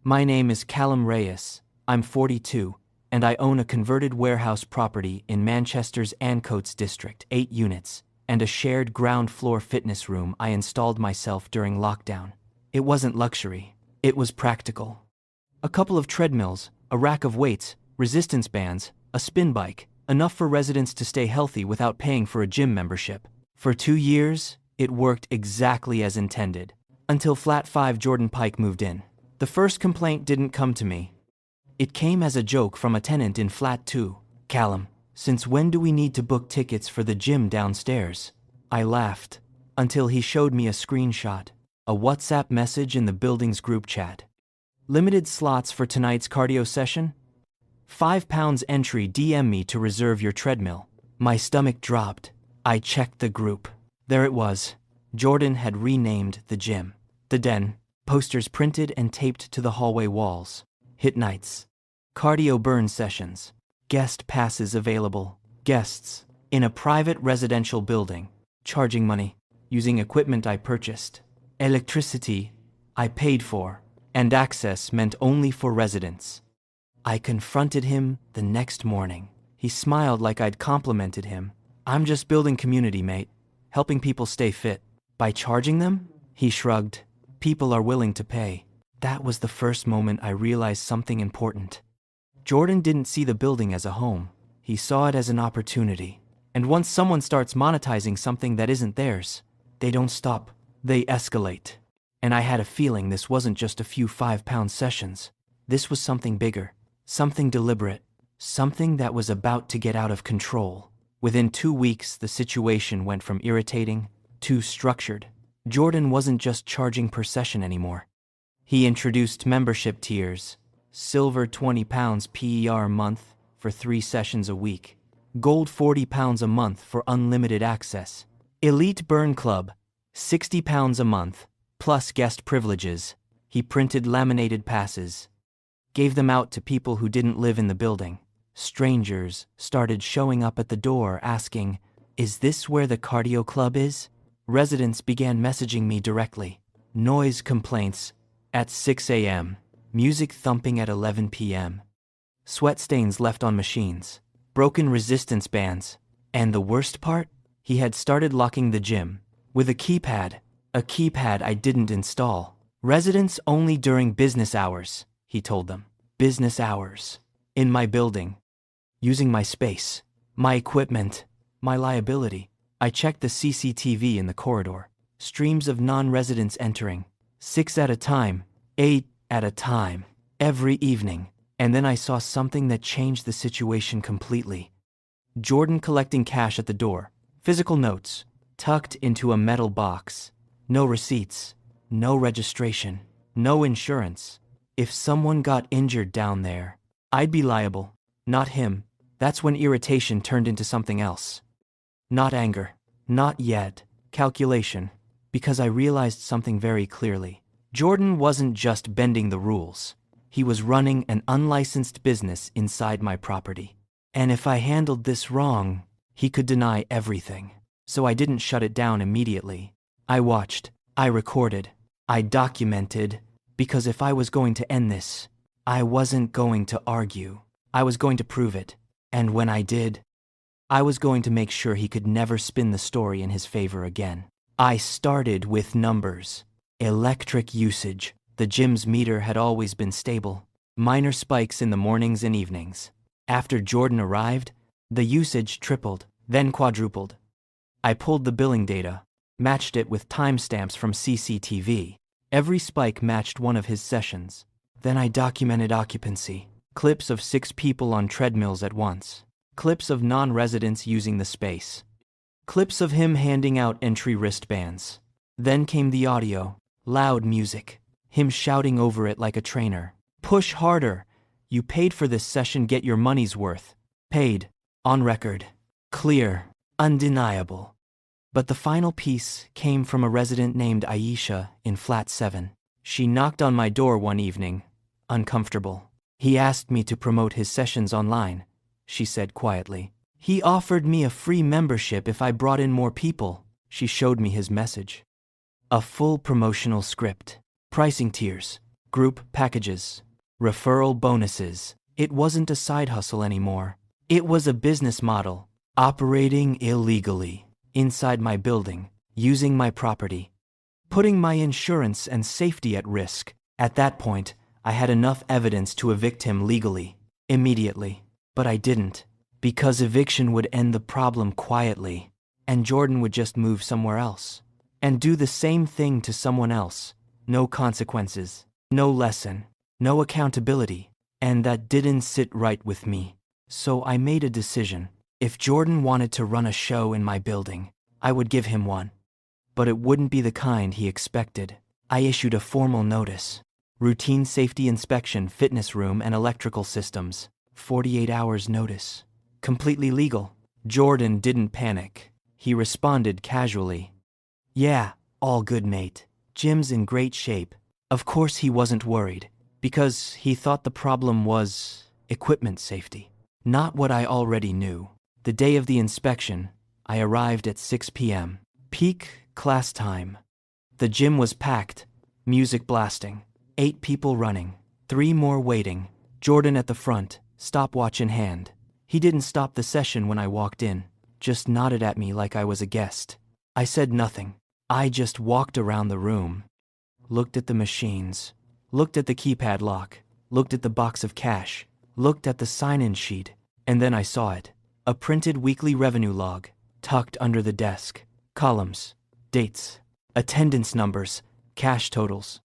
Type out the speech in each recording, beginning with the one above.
My name is Callum Reyes, I'm 42, and I own a converted warehouse property in Manchester's Ancoats district, 8 units, and a shared ground floor fitness room I installed myself during lockdown. It wasn't luxury, it was practical. A couple of treadmills, a rack of weights, resistance bands, a spin bike, enough for residents to stay healthy without paying for a gym membership. For 2 years, it worked exactly as intended, until Flat 5 Jordan Pike moved in. The first complaint didn't come to me. It came as a joke from a tenant in Flat 2. Callum, since when do we need to book tickets for the gym downstairs? I laughed, until he showed me a screenshot, a WhatsApp message in the building's group chat. Limited slots for tonight's cardio session? £5 entry, DM me to reserve your treadmill. My stomach dropped. I checked the group. There it was. Jordan had renamed the gym. The Den. Posters printed and taped to the hallway walls. Hit nights. Cardio burn sessions. Guest passes available. Guests. In a private residential building. Charging money. Using equipment I purchased. Electricity I paid for. And access meant only for residents. I confronted him the next morning. He smiled like I'd complimented him. I'm just building community, mate. Helping people stay fit. By charging them? He shrugged. People are willing to pay. That was the first moment I realized something important. Jordan didn't see the building as a home. He saw it as an opportunity. And once someone starts monetizing something that isn't theirs, they don't stop. They escalate. And I had a feeling this wasn't just a few £5 sessions. This was something bigger, something deliberate, something that was about to get out of control. Within 2 weeks, the situation went from irritating to structured. Jordan wasn't just charging per session anymore. He introduced membership tiers. Silver £20 PER a month for 3 sessions a week. Gold £40 a month for unlimited access. Elite Burn Club, £60 a month, plus guest privileges. He printed laminated passes. Gave them out to people who didn't live in the building. Strangers started showing up at the door asking, "Is this where the cardio club is?" Residents began messaging me directly. Noise complaints at 6 a.m. Music thumping at 11 p.m. Sweat stains left on machines. Broken resistance bands. And the worst part? He had started locking the gym. With a keypad I didn't install. Residents only during business hours, he told them. Business hours. In my building. Using my space. My equipment. My liability. I checked the CCTV in the corridor. Streams of non-residents entering. 6 at a time. 8 at a time. Every evening. And then I saw something that changed the situation completely. Jordan collecting cash at the door. Physical notes. Tucked into a metal box. No receipts. No registration. No insurance. If someone got injured down there, I'd be liable. Not him. That's when irritation turned into something else. Not anger. Not yet. Calculation. Because I realized something very clearly. Jordan wasn't just bending the rules. He was running an unlicensed business inside my property. And if I handled this wrong, he could deny everything. So I didn't shut it down immediately. I watched. I recorded. I documented. Because if I was going to end this, I wasn't going to argue. I was going to prove it. And when I did, I was going to make sure he could never spin the story in his favor again. I started with numbers. Electric usage. The gym's meter had always been stable. Minor spikes in the mornings and evenings. After Jordan arrived, the usage tripled, then quadrupled. I pulled the billing data, matched it with timestamps from CCTV. Every spike matched one of his sessions. Then I documented occupancy. Clips of 6 people on treadmills at once. Clips of non-residents using the space. Clips of him handing out entry wristbands. Then came the audio. Loud music. Him shouting over it like a trainer. Push harder. You paid for this session, get your money's worth. Paid. On record. Clear. Undeniable. But the final piece came from a resident named Aisha in Flat 7. She knocked on my door one evening, uncomfortable. He asked me to promote his sessions online, she said quietly. He offered me a free membership if I brought in more people. She showed me his message. A full promotional script. Pricing tiers. group packages, referral bonuses. It wasn't a side hustle anymore. It was a business model, operating illegally, inside my building, using my property, putting my insurance and safety at risk. At that point, I had enough evidence to evict him legally, immediately. But I didn't, because eviction would end the problem quietly, and Jordan would just move somewhere else, and do the same thing to someone else. No consequences, no lesson, no accountability, and that didn't sit right with me. So I made a decision. If Jordan wanted to run a show in my building, I would give him one. But it wouldn't be the kind he expected. I issued a formal notice. Routine safety inspection, fitness room and electrical systems. 48 hours notice. Completely legal. Jordan didn't panic. He responded casually. Yeah, all good, mate. Gym's in great shape. Of course he wasn't worried, because he thought the problem was equipment safety. Not what I already knew. The day of the inspection, I arrived at 6 p.m. Peak class time. The gym was packed, music blasting, 8 people running, 3 more waiting. Jordan at the front, stopwatch in hand. He didn't stop the session when I walked in, just nodded at me like I was a guest. I said nothing. I just walked around the room, looked at the machines, looked at the keypad lock, looked at the box of cash, looked at the sign-in sheet, and then I saw it. A printed weekly revenue log, tucked under the desk. Columns, dates, attendance numbers, cash totals.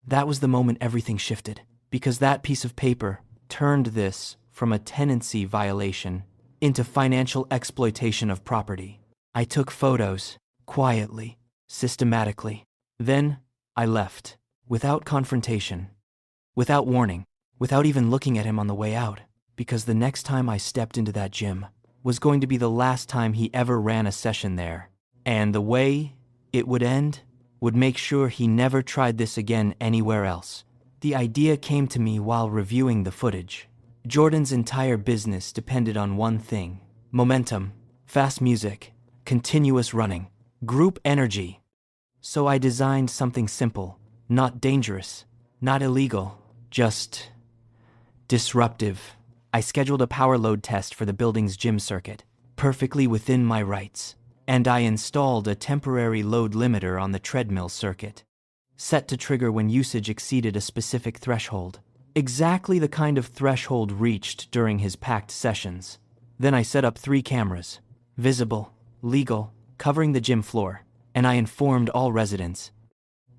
That was the moment everything shifted, because that piece of paper turned this from a tenancy violation into financial exploitation of property. I took photos, quietly, systematically. Then I left, without confrontation, without warning, without even looking at him on the way out, because the next time I stepped into that gym was going to be the last time he ever ran a session there. And the way it would end would make sure he never tried this again anywhere else. The idea came to me while reviewing the footage. Jordan's entire business depended on one thing: momentum, fast music, continuous running, group energy. So I designed something simple, not dangerous, not illegal, just disruptive. I scheduled a power load test for the building's gym circuit, perfectly within my rights, and I installed a temporary load limiter on the treadmill circuit, set to trigger when usage exceeded a specific threshold, exactly the kind of threshold reached during his packed sessions. Then I set up 3 cameras, visible, legal, covering the gym floor, and I informed all residents.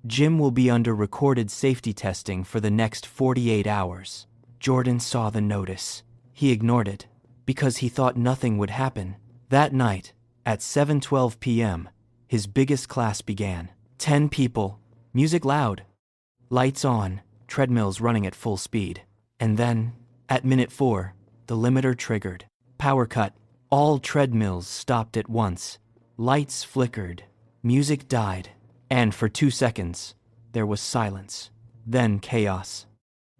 Gym will be under recorded safety testing for the next 48 hours. Jordan saw the notice. He ignored it, because he thought nothing would happen. That night, at 7:12 p.m., his biggest class began. 10 people, music loud, lights on, treadmills running at full speed. And then, at minute 4, the limiter triggered. Power cut. All treadmills stopped at once. Lights flickered. Music died. And for 2 seconds, there was silence. Then chaos.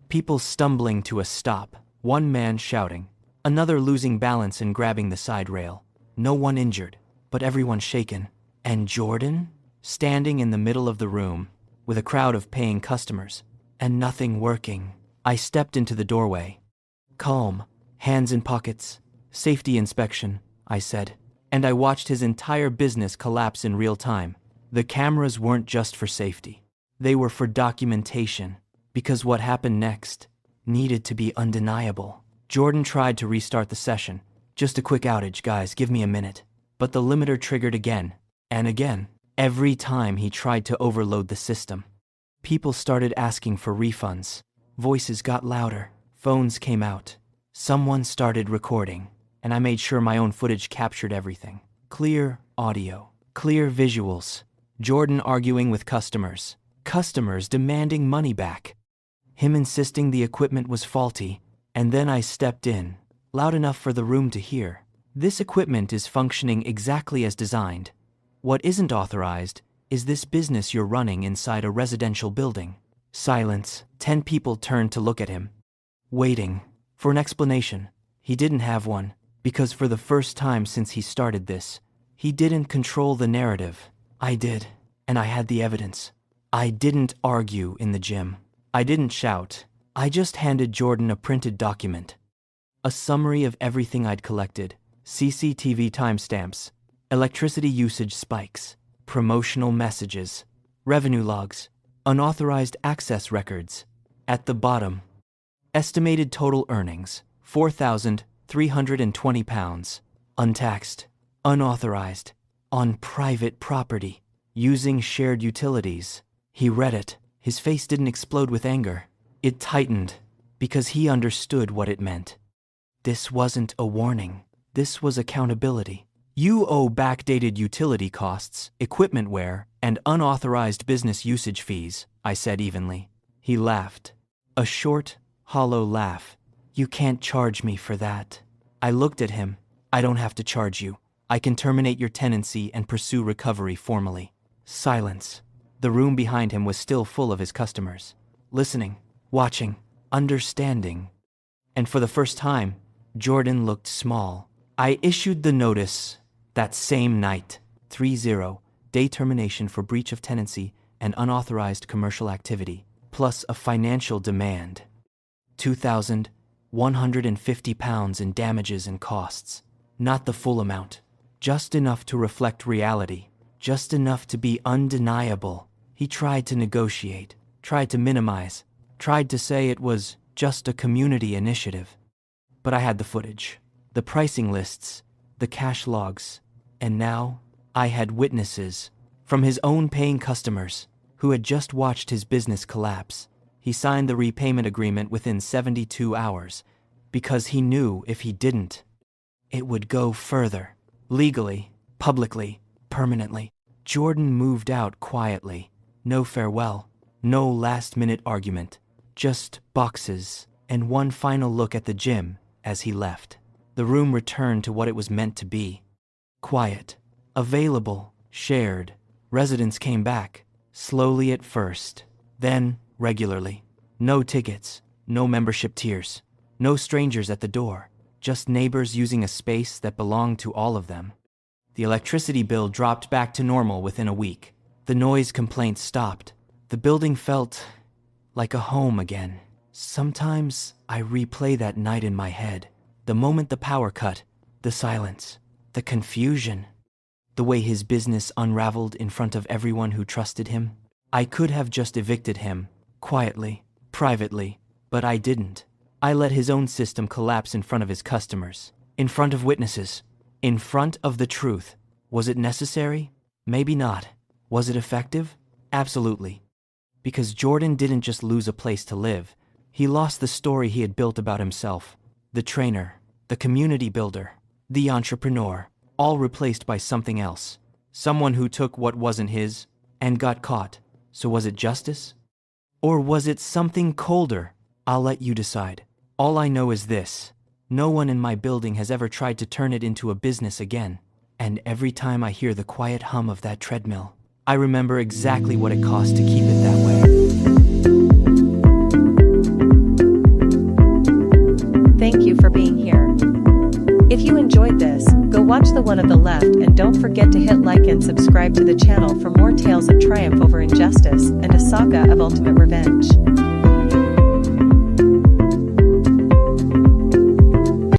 People stumbling to a stop, one man shouting, another losing balance and grabbing the side rail. No one injured, but everyone shaken. And Jordan, standing in the middle of the room, with a crowd of paying customers, and nothing working. I stepped into the doorway. Calm, hands in pockets, safety inspection, I said, and I watched his entire business collapse in real time. The cameras weren't just for safety. They were for documentation. Because what happened next needed to be undeniable. Jordan tried to restart the session. Just a quick outage, guys, give me a minute. But the limiter triggered again, and again, every time he tried to overload the system. People started asking for refunds. Voices got louder. Phones came out. Someone started recording, and I made sure my own footage captured everything. Clear audio, clear visuals. Jordan arguing with customers. Customers demanding money back. Him insisting the equipment was faulty, and then I stepped in, loud enough for the room to hear. This equipment is functioning exactly as designed. What isn't authorized is this business you're running inside a residential building. Silence. 10 people turned to look at him, waiting for an explanation. He didn't have one, because for the first time since he started this, he didn't control the narrative. I did, and I had the evidence. I didn't argue in the gym. I didn't shout. I just handed Jordan a printed document. A summary of everything I'd collected: CCTV timestamps, electricity usage spikes, promotional messages, revenue logs, unauthorized access records. At the bottom, estimated total earnings, £4,320, untaxed, unauthorized, on private property, using shared utilities. He read it. His face didn't explode with anger. It tightened, because he understood what it meant. This wasn't a warning. This was accountability. You owe backdated utility costs, equipment wear, and unauthorized business usage fees, I said evenly. He laughed. A short, hollow laugh. You can't charge me for that. I looked at him. I don't have to charge you. I can terminate your tenancy and pursue recovery formally. Silence. The room behind him was still full of his customers. Listening, watching, understanding. And for the first time, Jordan looked small. I issued the notice that same night. 30-day termination for breach of tenancy and unauthorized commercial activity, plus a financial demand. £2,150 in damages and costs. Not the full amount. Just enough to reflect reality. Just enough to be undeniable. He tried to negotiate, tried to minimize, tried to say it was just a community initiative. But I had the footage, the pricing lists, the cash logs, and now I had witnesses from his own paying customers who had just watched his business collapse. He signed the repayment agreement within 72 hours because he knew if he didn't, it would go further, legally, publicly, permanently. Jordan moved out quietly. No farewell, no last-minute argument, just boxes and one final look at the gym as he left. The room returned to what it was meant to be. Quiet, available, shared. Residents came back, slowly at first, then regularly. No tickets, no membership tiers, no strangers at the door, just neighbors using a space that belonged to all of them. The electricity bill dropped back to normal within a week. The noise complaints stopped. The building felt like a home again. Sometimes I replay that night in my head. The moment the power cut, the silence, the confusion, the way his business unraveled in front of everyone who trusted him. I could have just evicted him, quietly, privately, but I didn't. I let his own system collapse in front of his customers, in front of witnesses, in front of the truth. Was it necessary? Maybe not. Was it effective? Absolutely. Because Jordan didn't just lose a place to live. He lost the story he had built about himself. The trainer, the community builder, the entrepreneur, all replaced by something else. Someone who took what wasn't his and got caught. So was it justice? Or was it something colder? I'll let you decide. All I know is this. No one in my building has ever tried to turn it into a business again. And every time I hear the quiet hum of that treadmill, I remember exactly what it cost to keep it that way. Thank you for being here. If you enjoyed this, go watch the one on the left and don't forget to hit like and subscribe to the channel for more tales of triumph over injustice and a saga of ultimate revenge.